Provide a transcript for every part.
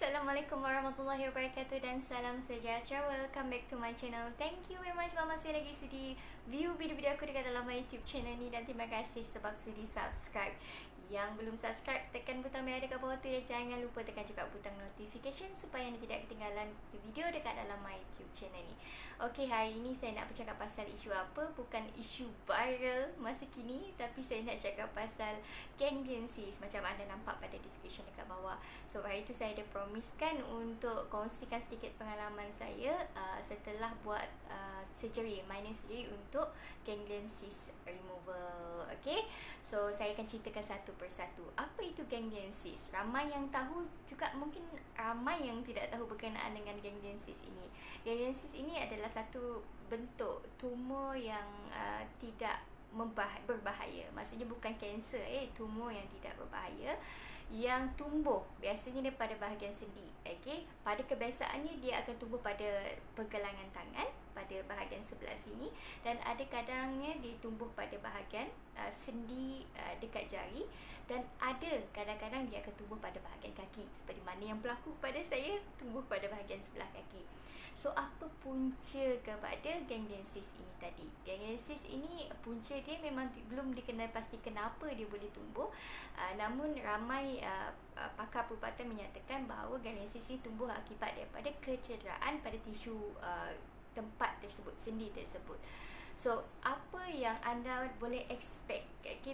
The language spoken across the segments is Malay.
Assalamualaikum warahmatullahi wabarakatuh dan salam sejahtera. Welcome back to my channel. Thank you very much masih lagi sudi view video-video aku dekat dalam my YouTube channel ni, dan terima kasih sebab sudi subscribe. Yang belum subscribe, tekan butang merah dekat bawah tu dan jangan lupa tekan juga butang notification supaya anda tidak ketinggalan video dekat dalam my YouTube channel ni. Okey, hari ini saya nak bercakap pasal isu apa? Bukan isu viral masa kini, tapi saya nak cakap pasal ganglion cyst macam anda nampak pada description dekat bawah. So hari itu saya ada promiskan untuk kongsikan sedikit pengalaman saya setelah buat surgery, minor surgery untuk ganglion cyst removal. Okey, so saya akan ceritakan satu persatu. Apa itu ganglion cyst? Ramai yang tahu, juga mungkin ramai yang tidak tahu berkenaan dengan ganglion cyst ini. Ganglion cyst ini adalah satu bentuk tumor yang tidak berbahaya. Maksudnya bukan kanser, tumor yang tidak berbahaya yang tumbuh biasanya daripada bahagian sendi. Okey, pada kebiasaannya dia akan tumbuh pada pergelangan tangan, pada bahagian sebelah sini, dan ada kadangnya dia tumbuh pada bahagian sendi dekat jari, dan ada kadang-kadang dia akan tumbuh pada bahagian kaki seperti mana yang berlaku pada saya, tumbuh pada bahagian sebelah kaki. So apa punca kepada ganglion cyst ini tadi? Ganglion cyst ini punca dia memang belum dikenal pasti kenapa dia boleh tumbuh. Namun ramai pakar perubatan menyatakan bahawa ganglion cyst ini tumbuh akibat daripada kecederaan pada tisu tempat tersebut, sendi tersebut. So apa yang anda boleh expect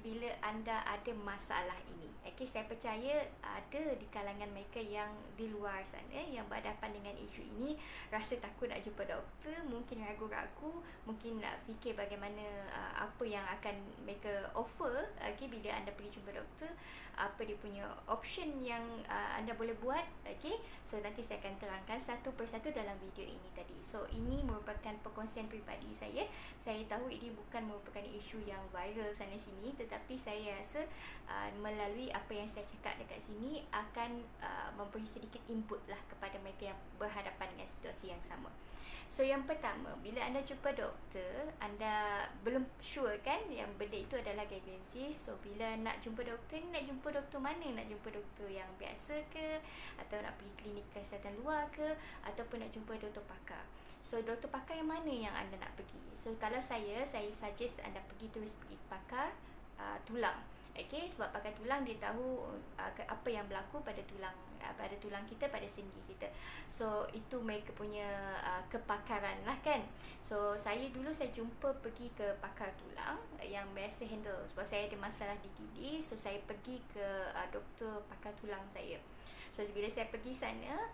bila anda ada masalah ini? Saya percaya ada di kalangan mereka yang di luar sana yang berhadapan dengan isu ini, rasa takut nak jumpa doktor, mungkin ragu-ragu, mungkin nak fikir bagaimana apa yang akan mereka offer bila anda pergi jumpa doktor, apa dia punya option yang anda boleh buat. So nanti saya akan terangkan satu persatu dalam video ini tadi. So ini merupakan perkongsian peribadi saya. Saya tahu ini bukan merupakan isu yang viral sana sini, tetapi saya rasa melalui apa yang saya cakap dekat sini akan memberi sedikit input lah kepada mereka yang berhadapan dengan situasi yang sama. So yang pertama, bila anda jumpa doktor, anda belum sure kan yang benda itu adalah ganglion cyst. So bila nak jumpa doktor ni, nak jumpa doktor mana? Nak jumpa doktor yang biasa ke, atau nak pergi klinik kesihatan luar ke, ataupun nak jumpa doktor pakar? So doktor pakar yang mana yang anda nak pergi? So kalau saya suggest anda terus pergi pakar tulang. Sebab pakar tulang dia tahu apa yang berlaku pada tulang kita, pada sendi kita. So itu mereka punya kepakaran lah kan. So saya pergi ke pakar tulang yang biasa handle, sebab saya ada masalah di gigi. So saya pergi ke doktor pakar tulang saya. So bila saya pergi sana,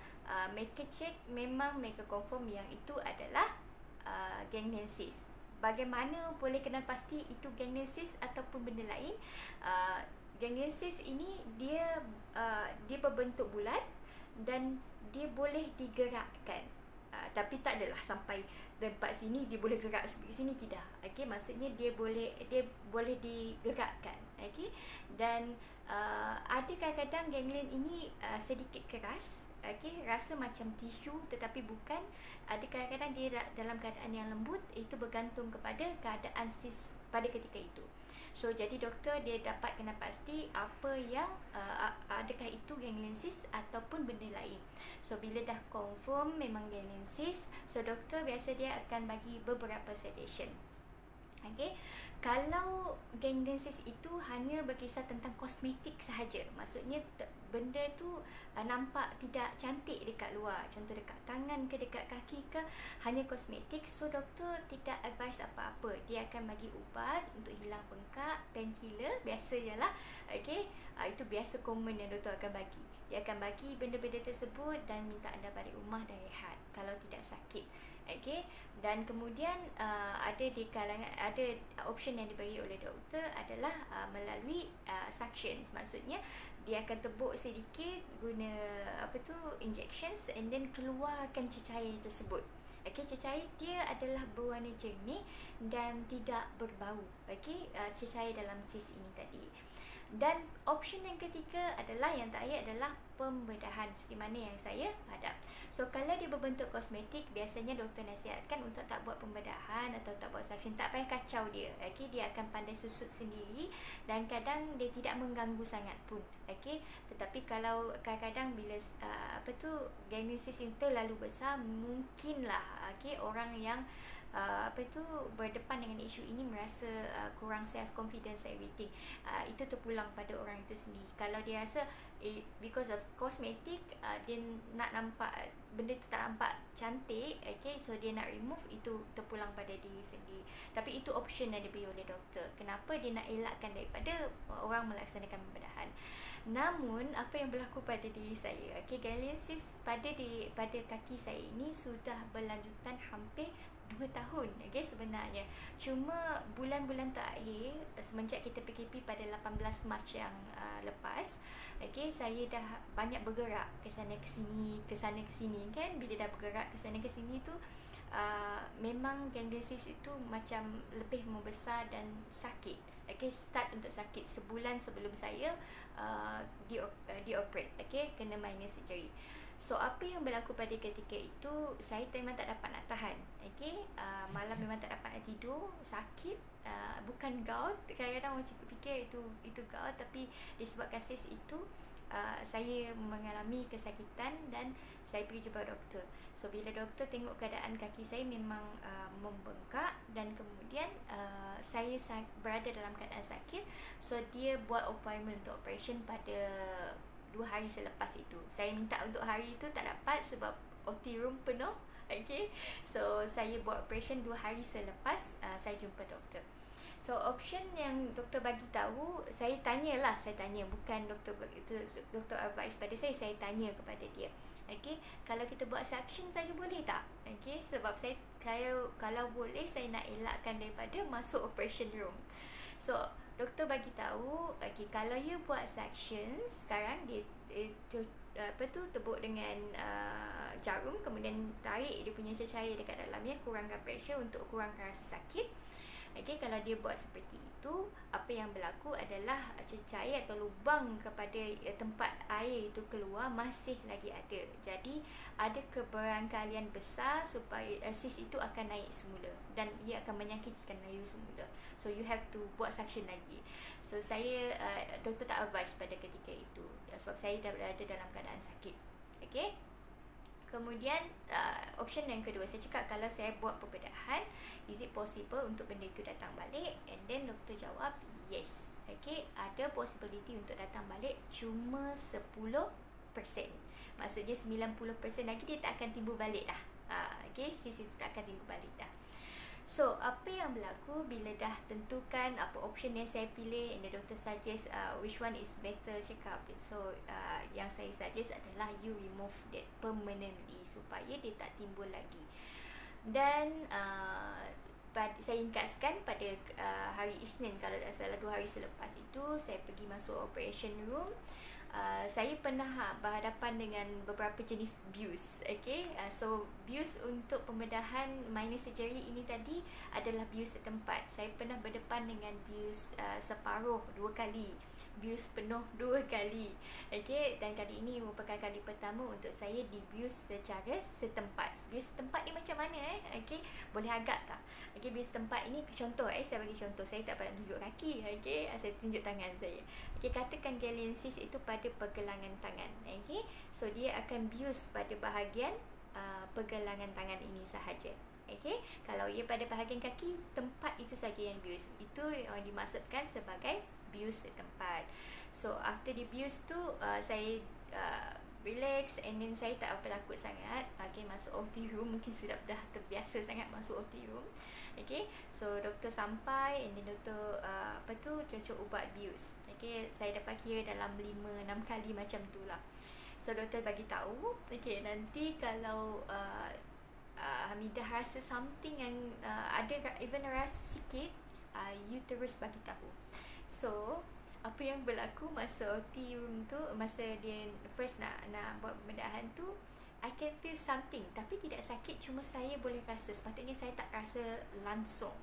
mereka check, memang mereka confirm yang itu adalah ganglion cyst. Bagaimana boleh kenal pasti itu ganglion cyst ataupun benda lain? Ganglion cyst ini dia berbentuk bulat dan dia boleh digerakkan. Tapi tak adalah sampai tempat sini dia boleh gerak seperti sini, tidak. Maksudnya dia boleh digerakkan. Dan ada kadang-kadang ganglion ini sedikit keras. Rasa macam tisu tetapi bukan. Ada kadang-kadang dia dalam keadaan yang lembut. Itu bergantung kepada keadaan cyst pada ketika itu. So jadi doktor dia dapat kenal pasti apa yang adakah itu ganglion cyst ataupun benda lain. So bila dah confirm memang ganglion cyst, so doktor biasa dia akan bagi beberapa sedation. Kalau ganglion cyst itu hanya berkisar tentang kosmetik sahaja, maksudnya benda tu nampak tidak cantik dekat luar, contoh dekat tangan ke dekat kaki ke, hanya kosmetik, so doktor tidak advise apa-apa. Dia akan bagi ubat untuk hilang bengkak, painkiller, biasa je lah. Itu biasa common yang doktor akan bagi. Dia akan bagi benda-benda tersebut dan minta anda balik rumah dan rehat kalau tidak sakit. Dan kemudian ada option yang dibagi oleh doktor adalah melalui suction. Maksudnya dia akan tepuk sedikit guna injections, and then keluarkan cecair tersebut. Cecair dia adalah berwarna jernih dan tidak berbau. Cecair dalam cyst ini tadi. Dan option yang ketiga adalah, yang terakhir adalah pembedahan, seperti mana yang saya hadap. So kalau dia berbentuk kosmetik, biasanya doktor nasihatkan untuk tak buat pembedahan atau tak buat suction. Tak payah kacau dia. Okay, dia akan pandai susut sendiri dan kadang dia tidak mengganggu sangat pun. Okay, tetapi kalau kadang-kadang bila ganglia cyst ini terlalu besar, mungkinlah orang yang berdepan dengan isu ini merasa kurang self confidence everything. Itu terpulang pada orang itu sendiri. Kalau dia rasa because of cosmetic, dia nak nampak benda tu tak nampak cantik, so dia nak remove, itu terpulang pada diri sendiri. Tapi itu option yang diberi oleh doktor. Kenapa dia nak elakkan daripada orang melaksanakan pembedahan. Namun apa yang berlaku pada diri saya, ganglia cyst pada kaki saya ini sudah berlanjutan hampir 2 tahun sebenarnya. Cuma bulan-bulan terakhir semenjak kita PKP pada 18 Mac yang lepas, saya dah banyak bergerak ke sana ke sini kan. Bila dah bergerak ke sana ke sini tu memang ganglia cyst itu macam lebih membesar dan sakit. Start untuk sakit sebulan sebelum saya dioperate, kena minor surgery. So apa yang berlaku pada ketika itu, saya memang tak dapat nak tahan. Malam memang tak dapat nak tidur, sakit, bukan gout. Kadang-kadang orang fikir itu gout, tapi disebabkan cyst itu saya mengalami kesakitan dan saya pergi jumpa doktor. So bila doktor tengok keadaan kaki saya memang membengkak dan kemudian saya berada dalam keadaan sakit, so dia buat appointment untuk operation pada 2 hari selepas itu. Saya minta untuk hari itu, tak dapat sebab OT room penuh. So saya buat operation 2 hari selepas saya jumpa doktor. So option yang doktor bagi tahu, saya tanya, bukan doktor advice pada saya tanya kepada dia. Kalau kita buat suction saja boleh tak? Sebab saya kalau boleh, saya nak elakkan daripada masuk operation room. So doktor bagi tahu, kalau you buat suction sekarang, dia tebuk dengan jarum, kemudian tarik dia punya cecair dekat dalamnya, kurangkan pressure untuk kurangkan rasa sakit. Kalau dia buat seperti itu, apa yang berlaku adalah cecair atau lubang kepada tempat air itu keluar masih lagi ada. Jadi ada keberangkalian besar supaya cyst itu akan naik semula dan ia akan menyakitkan layu semula. So you have to buat suction lagi. So saya doktor tak advise pada ketika itu sebab saya dah berada dalam keadaan sakit. Kemudian option yang kedua, saya cakap kalau saya buat pembedahan, is it possible untuk benda itu datang balik? And then doktor jawab yes. Ada possibility untuk datang balik, cuma 10%. Maksudnya 90% lagi dia tak akan timbul balik dah. Cyst itu tak akan timbul balik dah. So apa yang berlaku bila dah tentukan apa option yang saya pilih, and the doctor suggest which one is better check up. So yang saya suggest adalah you remove that permanently supaya dia tak timbul lagi. Dan saya ingkaskan pada hari Isnin, kalau tak salah 2 hari selepas itu, saya pergi masuk operation room. Saya pernah berhadapan dengan beberapa jenis bius. So bius untuk pembedahan minor surgery ini tadi adalah bius setempat. Saya pernah berdepan dengan bius separuh 2 kali, bius penuh 2 kali. Dan kali ini merupakan kali pertama untuk saya dibius secara setempat. Bius setempat ni macam mana boleh agak tak? Bius setempat ini contoh, saya bagi contoh. Saya tak pernah tunjuk kaki, saya tunjuk tangan saya. Katakan ganglia cyst itu pada pergelangan tangan. So dia akan bius pada bahagian pergelangan tangan ini sahaja. Kalau ia pada bahagian kaki, tempat itu saja yang bius. Itu yang dimaksudkan sebagai bius setempat. So after di bius tu, saya relax, and then saya tak apa takut sangat. Masuk OT room, mungkin sudah dah terbiasa sangat masuk OT room. So doktor sampai, and then doktor cocok ubat bius. Saya dapat kira dalam 5-6 kali macam tu lah. So doktor bagi tahu, nanti kalau Hamidah rasa something yang ada even rasa sikit, you terus bagi tahu. So apa yang berlaku masa OT room tu, masa dia first nak buat pembedahan tu, I can feel something tapi tidak sakit, cuma saya boleh rasa. Sepatutnya saya tak rasa langsung.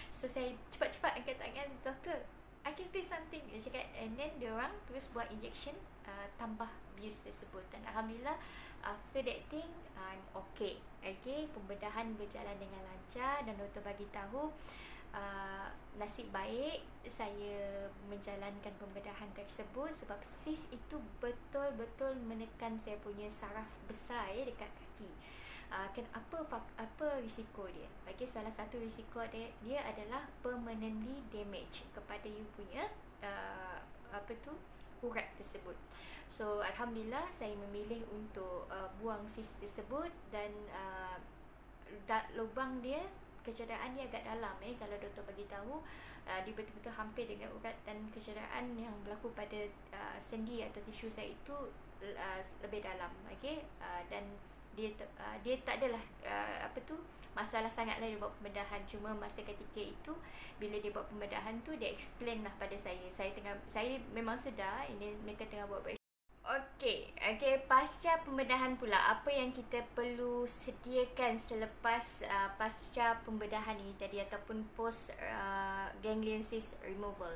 So saya cepat-cepat angkat tangan, doktor, I can feel something, dia cakap. And then diorang terus buat injection, tambah bius tersebut. Dan Alhamdulillah after that thing I'm okay. Okay, pembedahan berjalan dengan lancar dan doktor bagi tahu nasib baik saya menjalankan pembedahan tersebut sebab sis itu betul-betul menekan saya punya saraf besar dekat kaki. Apa risiko dia? Okay, salah satu risiko dia adalah permanently damage kepada you punya urat tersebut. So Alhamdulillah saya memilih untuk buang sis tersebut dan lubang dia, kecederaan dia agak dalam. Kalau doktor bagi tahu dia betul-betul hampir dengan urat, dan kecederaan yang berlaku pada sendi atau tisu saya itu lebih dalam. Dan dia tak adalah masalah sangatlah dia buat pembedahan. Cuma masa ketika itu bila dia buat pembedahan tu, dia explain lah pada saya. Saya memang sedar ini mereka tengah buat Okey, pasca pembedahan pula, apa yang kita perlu sediakan selepas pasca pembedahan ni tadi ataupun post ganglion cyst removal.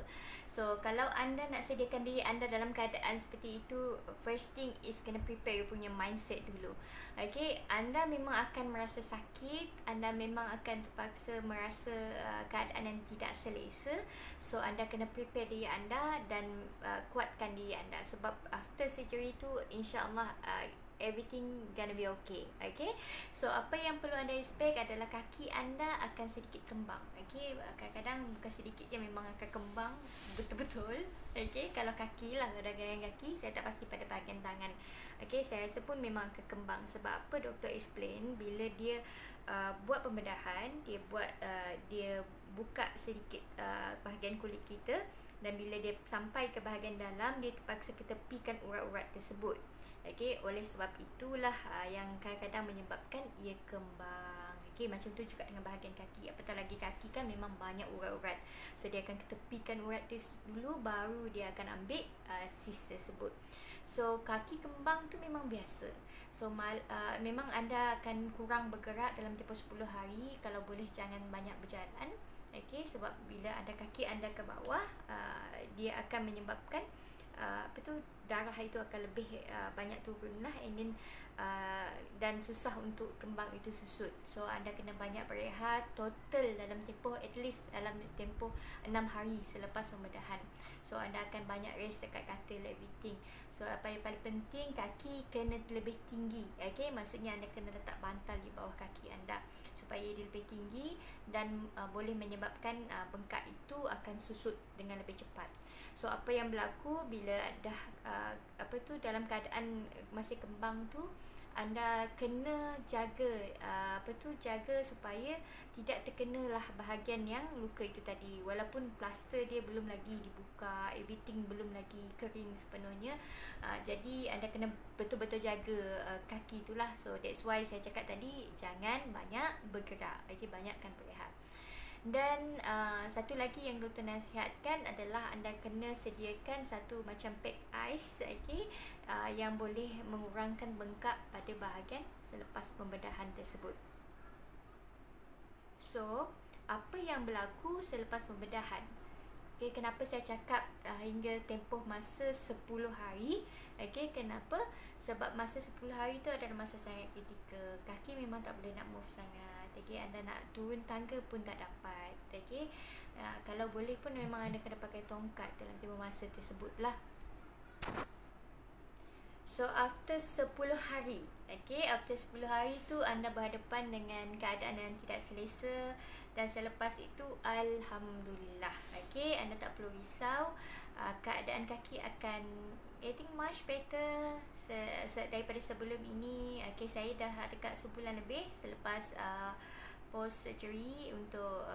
So kalau anda nak sediakan diri anda dalam keadaan seperti itu, first thing is kena prepare you punya mindset dulu. Anda memang akan merasa sakit, anda memang akan terpaksa merasa keadaan yang tidak selesa. So anda kena prepare diri anda dan kuatkan diri anda, sebab after surgery tu insya-Allah everything gonna be okay. So apa yang perlu anda expect adalah kaki anda akan sedikit kembang. Kadang-kadang bukan sedikit je, memang akan kembang betul-betul. Kalau kaki lah, bahagian kaki, saya tak pasti pada bahagian tangan. Saya rasa pun memang akan kembang. Sebab apa doktor explain, bila dia buat pembedahan, dia buka sedikit bahagian kulit kita, dan bila dia sampai ke bahagian dalam, dia terpaksa kita tepikan urat-urat tersebut. Oleh sebab itulah yang kadang-kadang menyebabkan ia kembang. Macam tu juga dengan bahagian kaki. Apatah lagi kaki kan memang banyak urat-urat. So dia akan tepikan urat dulu, baru dia akan ambil sis tersebut. So kaki kembang tu memang biasa. So memang anda akan kurang bergerak dalam tempoh 10 hari. Kalau boleh jangan banyak berjalan. Sebab bila ada kaki anda ke bawah, dia akan menyebabkan darah itu akan lebih banyak turun lah, dan susah untuk kembang itu susut. So anda kena banyak berehat total dalam tempoh, at least dalam tempoh 6 hari selepas pembedahan. So anda akan banyak rest dekat katil, everything. So apa yang paling penting, kaki kena lebih tinggi. Maksudnya anda kena letak bantal di bawah kaki anda supaya dia lebih tinggi, dan boleh menyebabkan bengkak itu akan susut dengan lebih cepat. So apa yang berlaku bila dah dalam keadaan masih kembang tu, anda kena jaga supaya tidak terkenalah bahagian yang luka itu tadi. Walaupun plaster dia belum lagi dibuka, everything belum lagi kering sepenuhnya, jadi anda kena betul-betul jaga kaki itulah. So that's why saya cakap tadi, jangan banyak bergerak, banyakkan berehat. Dan satu lagi yang doktor nasihatkan adalah anda kena sediakan satu macam pack ice, yang boleh mengurangkan bengkak pada bahagian selepas pembedahan tersebut. So apa yang berlaku selepas pembedahan? Kenapa saya cakap hingga tempoh masa 10 hari? Kenapa? Sebab masa 10 hari tu adalah masa sangat kritikal. Kaki memang tak boleh nak move sangat. Anda nak turun tangga pun tak dapat. Kalau boleh pun memang anda kena pakai tongkat dalam tempoh masa tersebut lah. So after 10 hari, after 10 hari tu anda berhadapan dengan keadaan yang tidak selesa, dan selepas itu alhamdulillah, anda tak perlu risau, keadaan kaki akan much better daripada sebelum ini. Saya dah dekat sebulan lebih selepas post surgery untuk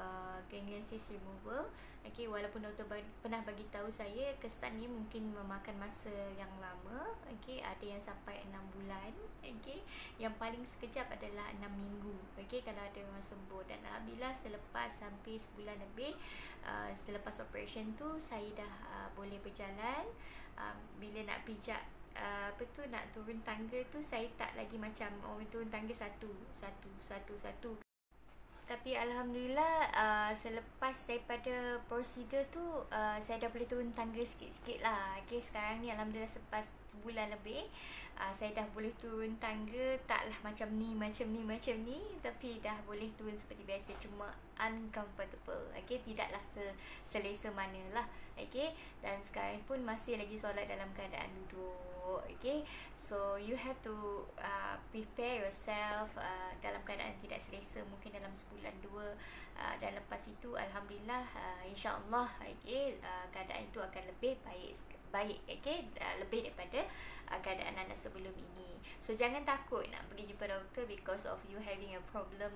ganglion cyst removal. Walaupun doktor pernah bagi tahu saya kesannya mungkin memakan masa yang lama, ada yang sampai 6 bulan, yang paling sekejap adalah 6 minggu, kalau ada orang sembuh. Dan alhamdulillah selepas hampir sebulan lebih selepas operation tu, saya dah boleh berjalan. Bila nak pijak nak turun tangga tu, saya tak lagi macam orang turun tangga satu. Tapi Alhamdulillah selepas daripada prosedur tu saya dah boleh turun tangga sikit-sikit lah. Okay, sekarang ni Alhamdulillah selepas sebulan lebih saya dah boleh turun tangga. Taklah macam ni, tapi dah boleh turun seperti biasa, cuma uncomfortable. Okay, tidaklah selesa mana lah. Okay, dan sekarang pun masih lagi solat dalam keadaan duduk. Okay, so you have to prepare yourself dalam keadaan tidak selesa mungkin dalam sebulan dua, dan lepas itu Alhamdulillah insyaAllah okay, keadaan itu akan lebih baik okay, lebih daripada keadaan anda sebelum ini. So jangan takut nak pergi jumpa doktor because of you having a problem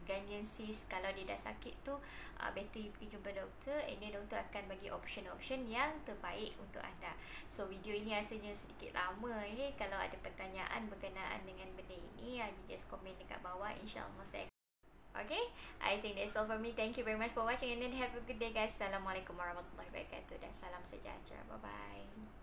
ganglion cyst. Kalau dia dah sakit tu better you pergi jumpa doktor, and then doktor akan bagi option-option yang terbaik untuk anda. So video ini rasanya sedikit lama okay? Kalau ada pertanyaan berkenaan dengan benda ini just komen dekat bawah, insyaAllah saya. Okay, I think that's all for me. Thank you very much for watching, and then have a good day guys. Assalamualaikum warahmatullahi wabarakatuh dan salam sejahtera. Bye bye.